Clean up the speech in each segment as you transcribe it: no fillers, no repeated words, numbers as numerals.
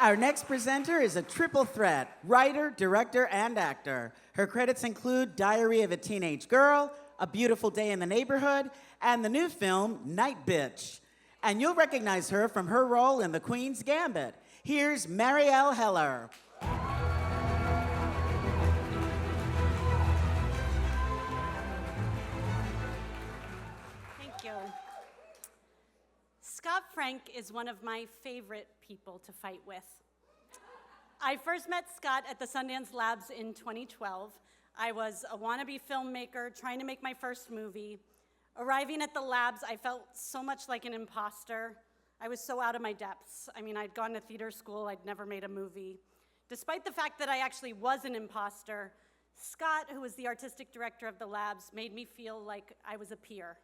Our next presenter is a triple threat, writer, director, and actor. Her credits include Diary of a Teenage Girl, A Beautiful Day in the Neighborhood, and the new film, NIGHTBITCH. And you'll recognize her from her role in The Queen's Gambit. Here's Marielle Heller. Thank you. Scott Frank is one of my favorite people to fight with. I first met Scott at the Sundance Labs in 2012. I was a wannabe filmmaker trying to make my first movie. Arriving at the labs, I felt so much like an imposter. I was so out of my depths. I mean, I'd gone to theater school, I'd never made a movie. Despite the fact that I actually was an imposter, Scott, who was the artistic director of the labs, made me feel like I was a peer.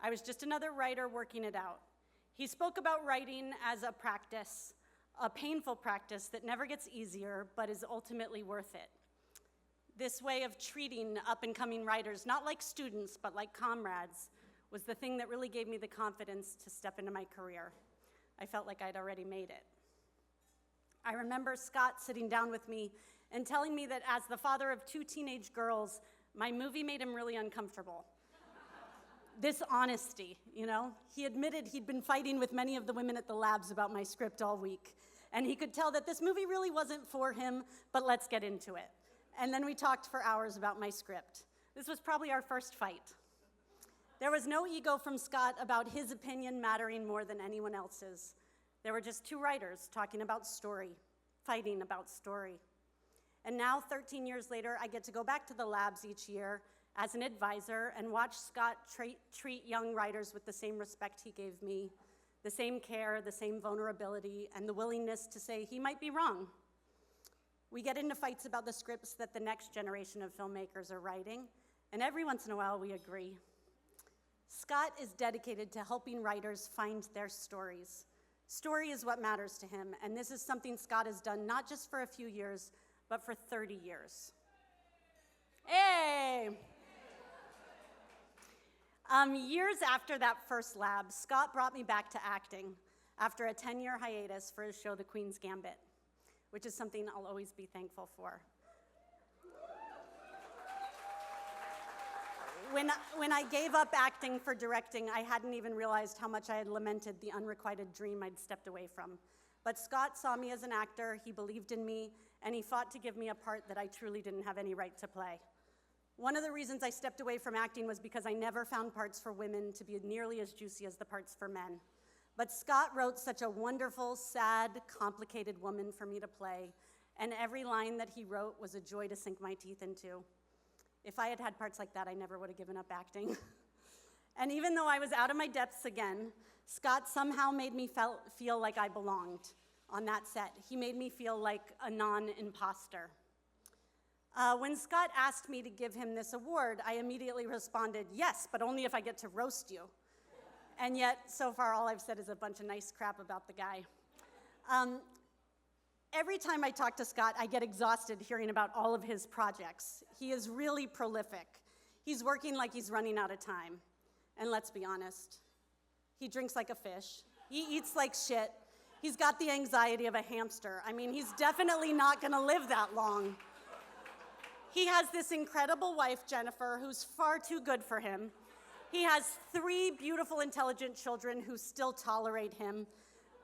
I was just another writer working it out. He spoke about writing as a practice, a painful practice that never gets easier, but is ultimately worth it. This way of treating up-and-coming writers, not like students, but like comrades, was the thing that really gave me the confidence to step into my career. I felt like I'd already made it. I remember Scott sitting down with me and telling me that as the father of 2 teenage girls, my movie made him really uncomfortable. This honesty, you know? He admitted he'd been fighting with many of the women at the labs about my script all week. And he could tell that this movie really wasn't for him, but let's get into it. And then we talked for hours about my script. This was probably our first fight. There was no ego from Scott about his opinion mattering more than anyone else's. There were just 2 writers talking about story, fighting about story. And now, 13 years later, I get to go back to the labs each year as an advisor and watch Scott treat young writers with the same respect he gave me, the same care, the same vulnerability, and the willingness to say he might be wrong. We get into fights about the scripts that the next generation of filmmakers are writing, and every once in a while we agree. Scott is dedicated to helping writers find their stories. Story is what matters to him, and this is something Scott has done not just for a few years, but for 30 years. Hey! Years after that first lab, Scott brought me back to acting after a 10-year hiatus for his show, The Queen's Gambit, which is something I'll always be thankful for. When I gave up acting for directing, I hadn't even realized how much I had lamented the unrequited dream I'd stepped away from. But Scott saw me as an actor, he believed in me, and he fought to give me a part that I truly didn't have any right to play. One of the reasons I stepped away from acting was because I never found parts for women to be nearly as juicy as the parts for men. But Scott wrote such a wonderful, sad, complicated woman for me to play, and every line that he wrote was a joy to sink my teeth into. If I had had parts like that, I never would have given up acting. And even though I was out of my depths again, Scott somehow made me feel like I belonged on that set. He made me feel like a non-imposter. When Scott asked me to give him this award, I immediately responded, yes, but only if I get to roast you. And yet, so far, all I've said is a bunch of nice crap about the guy. Every time I talk to Scott, I get exhausted hearing about all of his projects. He is really prolific. He's working like he's running out of time. And let's be honest, he drinks like a fish. He eats like shit. He's got the anxiety of a hamster. I mean, he's definitely not gonna live that long. He has this incredible wife, Jennifer, who's far too good for him. He has 3 beautiful, intelligent children who still tolerate him.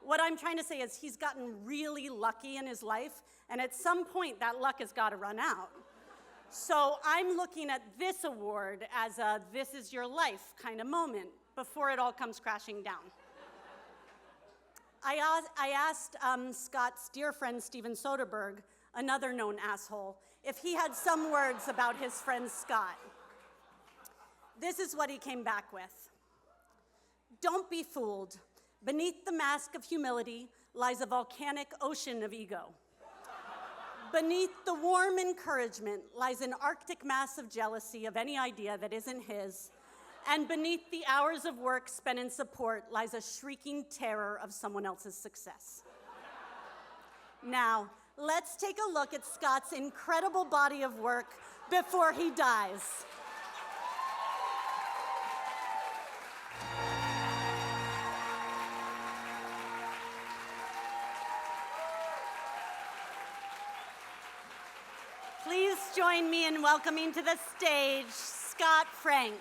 What I'm trying to say is he's gotten really lucky in his life, and at some point that luck has got to run out. So I'm looking at this award as a this is your life kind of moment before it all comes crashing down. I asked Scott's dear friend Steven Soderbergh, another known asshole, if he had some words about his friend Scott. This is what he came back with. Don't be fooled. Beneath the mask of humility lies a volcanic ocean of ego. Beneath the warm encouragement lies an arctic mass of jealousy of any idea that isn't his. And beneath the hours of work spent in support lies a shrieking terror of someone else's success. Now, let's take a look at Scott's incredible body of work before he dies. join me in welcoming to the stage Scott Frank.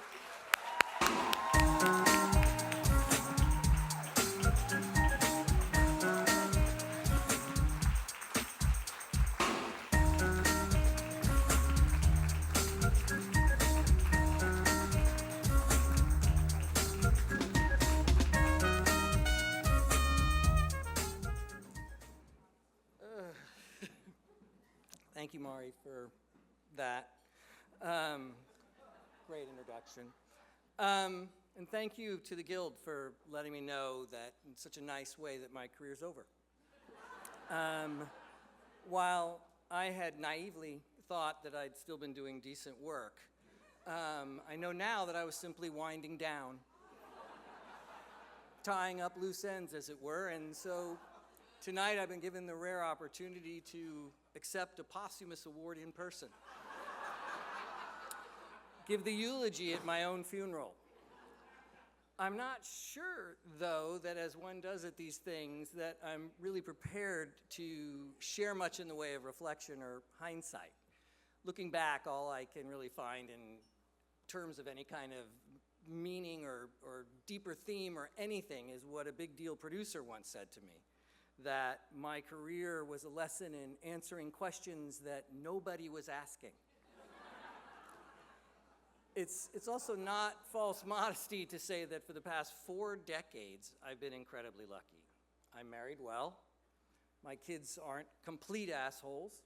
Thank you, Mari, for that. Great introduction. And thank you to the Guild for letting me know that in such a nice way that my career's over. While I had naively thought that I'd still been doing decent work, I know now that I was simply winding down, tying up loose ends, as it were, and so tonight I've been given the rare opportunity to accept a posthumous award in person. Give the eulogy at my own funeral. I'm not sure, though, that as one does at these things, that I'm really prepared to share much in the way of reflection or hindsight. Looking back, all I can really find in terms of any kind of meaning or deeper theme or anything is what a big deal producer once said to me, that my career was a lesson in answering questions that nobody was asking. It's also not false modesty to say that for the past 4 decades, I've been incredibly lucky. I'm married well, my kids aren't complete assholes,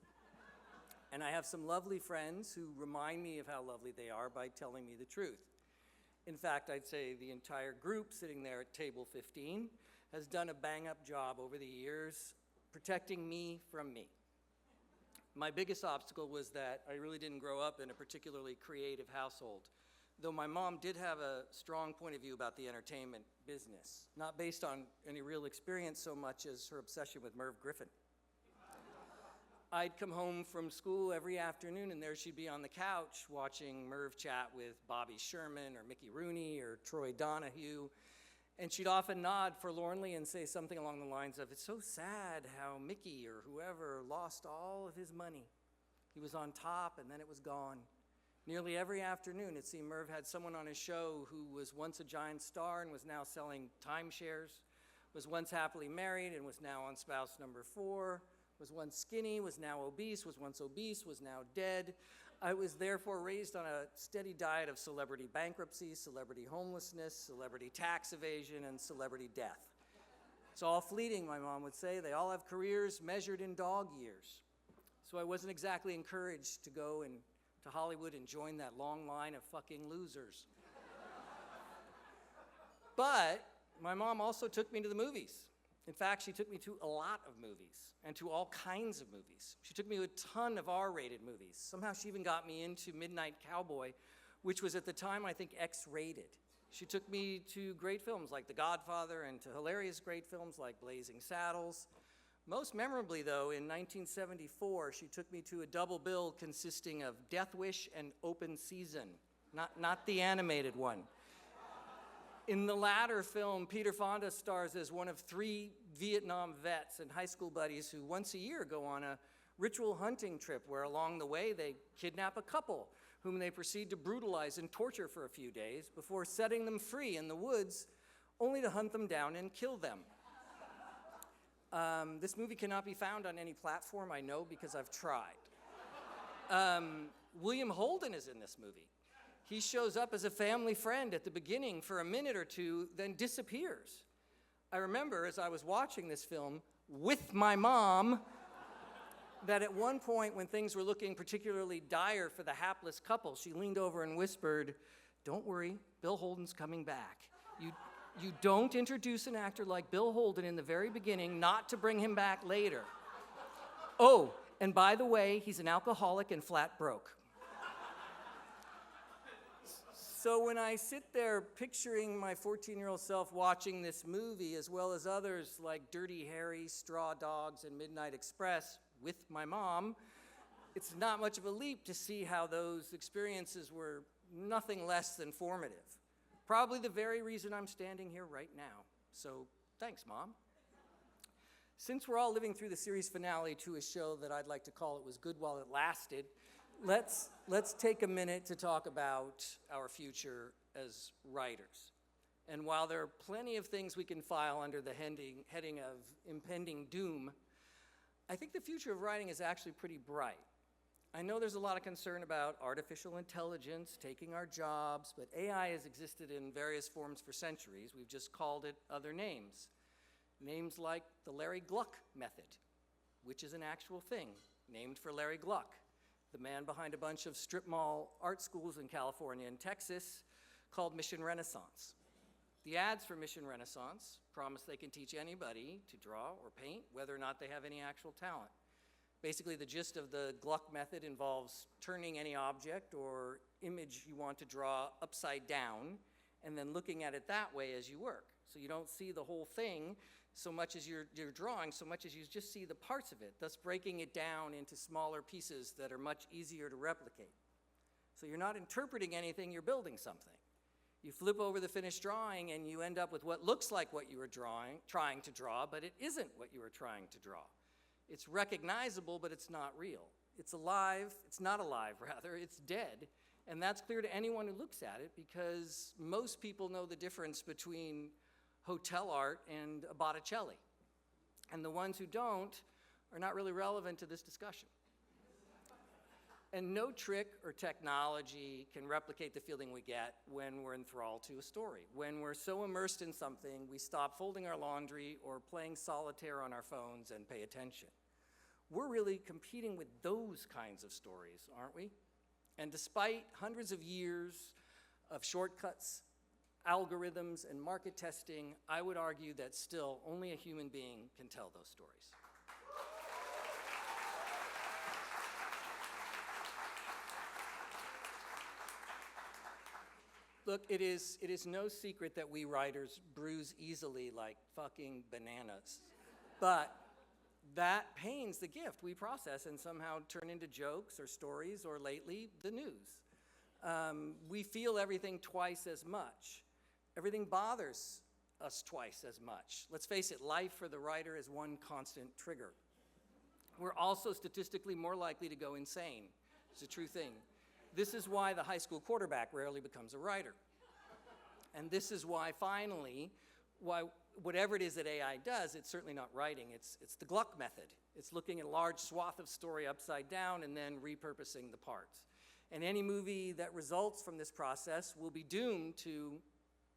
and I have some lovely friends who remind me of how lovely they are by telling me the truth. In fact, I'd say the entire group sitting there at table 15 has done a bang-up job over the years protecting me from me. My biggest obstacle was that I really didn't grow up in a particularly creative household, though my mom did have a strong point of view about the entertainment business, not based on any real experience so much as her obsession with Merv Griffin. I'd come home from school every afternoon and there she'd be on the couch watching Merv chat with Bobby Sherman or Mickey Rooney or Troy Donahue. And she'd often nod forlornly and say something along the lines of, "It's so sad how Mickey or whoever lost all of his money. He was on top and then it was gone." Nearly every afternoon, it seemed Merv had someone on his show who was once a giant star and was now selling timeshares, was once happily married and was now on spouse number 4, was once skinny, was now obese, was once obese, was now dead. I was therefore raised on a steady diet of celebrity bankruptcy, celebrity homelessness, celebrity tax evasion, and celebrity death. It's all fleeting, my mom would say. They all have careers measured in dog years. So I wasn't exactly encouraged to go to Hollywood and join that long line of fucking losers. But my mom also took me to the movies. In fact, she took me to a lot of movies and to all kinds of movies. She took me to a ton of R-rated movies. Somehow she even got me into Midnight Cowboy, which was at the time, I think, X-rated. She took me to great films like The Godfather and to hilarious great films like Blazing Saddles. Most memorably, though, in 1974, she took me to a double bill consisting of Death Wish and Open Season, not the animated one. In the latter film, Peter Fonda stars as one of 3 Vietnam vets and high school buddies who once a year go on a ritual hunting trip where along the way they kidnap a couple whom they proceed to brutalize and torture for a few days before setting them free in the woods only to hunt them down and kill them. This movie cannot be found on any platform, I know, because I've tried. William Holden is in this movie. He shows up as a family friend at the beginning for a minute or two, then disappears. I remember as I was watching this film with my mom that at one point when things were looking particularly dire for the hapless couple, she leaned over and whispered, "Don't worry, Bill Holden's coming back. You don't introduce an actor like Bill Holden in the very beginning not to bring him back later. Oh, and by the way, he's an alcoholic and flat broke." So when I sit there picturing my 14-year-old self watching this movie, as well as others like Dirty Harry, Straw Dogs, and Midnight Express with my mom, it's not much of a leap to see how those experiences were nothing less than formative. Probably the very reason I'm standing here right now. So thanks, Mom. Since we're all living through the series finale to a show that I'd like to call It Was Good While It Lasted, let's take a minute to talk about our future as writers. And while there are plenty of things we can file under the heading of impending doom, I think the future of writing is actually pretty bright. I know there's a lot of concern about artificial intelligence taking our jobs, but AI has existed in various forms for centuries. We've just called it other names. Names like the Larry Gluck method, which is an actual thing, named for Larry Gluck, the man behind a bunch of strip mall art schools in California and Texas called Mission Renaissance. The ads for Mission Renaissance promise they can teach anybody to draw or paint, whether or not they have any actual talent. Basically, the gist of the Gluck method involves turning any object or image you want to draw upside down and then looking at it that way as you work. So you don't see the whole thing so much as you're drawing, so much as you just see the parts of it, thus breaking it down into smaller pieces that are much easier to replicate. So you're not interpreting anything, you're building something. You flip over the finished drawing and you end up with what looks like what you were trying to draw, but it isn't what you were trying to draw. It's recognizable, but it's not real. It's alive, it's not alive rather, it's dead. And that's clear to anyone who looks at it because most people know the difference between hotel art and a Botticelli. And the ones who don't are not really relevant to this discussion. And no trick or technology can replicate the feeling we get when we're enthralled to a story. When we're so immersed in something, we stop folding our laundry or playing solitaire on our phones and pay attention. We're really competing with those kinds of stories, aren't we? And despite hundreds of years of shortcuts, algorithms, and market testing, I would argue that still only a human being can tell those stories. Look, it is no secret that we writers bruise easily like fucking bananas. But that pain's the gift we process and somehow turn into jokes or stories or lately, the news. We feel everything twice as much. Everything bothers us twice as much. Let's face it, life for the writer is one constant trigger. We're also statistically more likely to go insane. It's a true thing. This is why the high school quarterback rarely becomes a writer. And this is why, finally, whatever it is that AI does, it's certainly not writing. It's the Gluck method. It's looking at a large swath of story upside down and then repurposing the parts. And any movie that results from this process will be doomed to,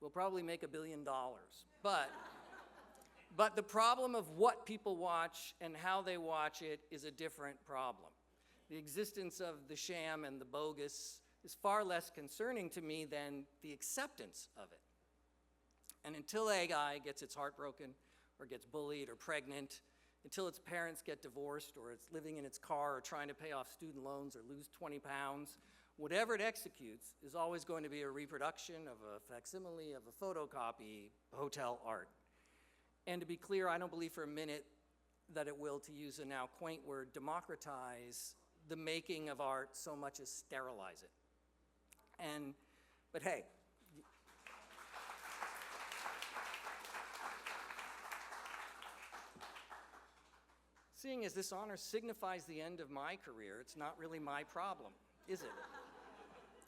will probably make $1 billion. But the problem of what people watch and how they watch it is a different problem. The existence of the sham and the bogus is far less concerning to me than the acceptance of it. And until AI gets its heart broken or gets bullied or pregnant, until its parents get divorced or it's living in its car or trying to pay off student loans or lose 20 pounds, whatever it executes is always going to be a reproduction of a facsimile of a photocopy hotel art. And to be clear, I don't believe for a minute that it will, to use a now quaint word, democratize the making of art so much as sterilize it. But hey, seeing as this honor signifies the end of my career, it's not really my problem, is it?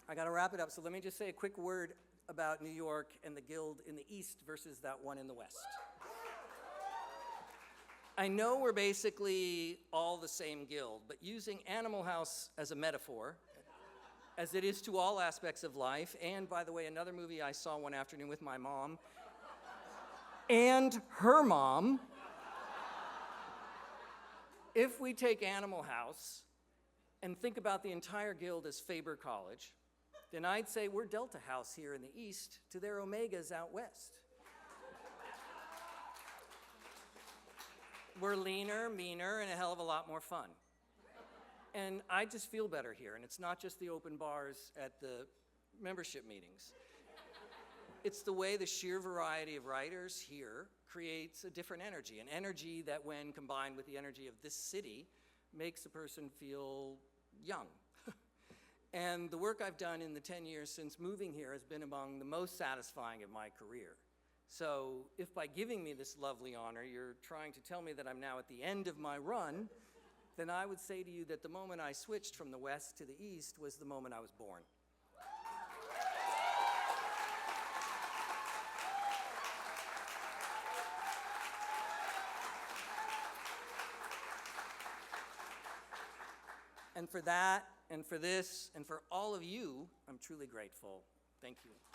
I gotta wrap it up, so let me just say a quick word about New York and the guild in the East versus that one in the West. I know we're basically all the same guild, but using Animal House as a metaphor, as it is to all aspects of life, and by the way, another movie I saw one afternoon with my mom, and her mom, if we take Animal House and think about the entire guild as Faber College, then I'd say we're Delta House here in the East to their Omegas out West. We're leaner, meaner, and a hell of a lot more fun. And I just feel better here, and it's not just the open bars at the membership meetings. It's the way the sheer variety of writers here creates a different energy, an energy that when combined with the energy of this city makes a person feel young. And the work I've done in the 10 years since moving here has been among the most satisfying of my career. So if by giving me this lovely honor, you're trying to tell me that I'm now at the end of my run, then I would say to you that the moment I switched from the West to the East was the moment I was born. And for that, and for this, and for all of you, I'm truly grateful. Thank you.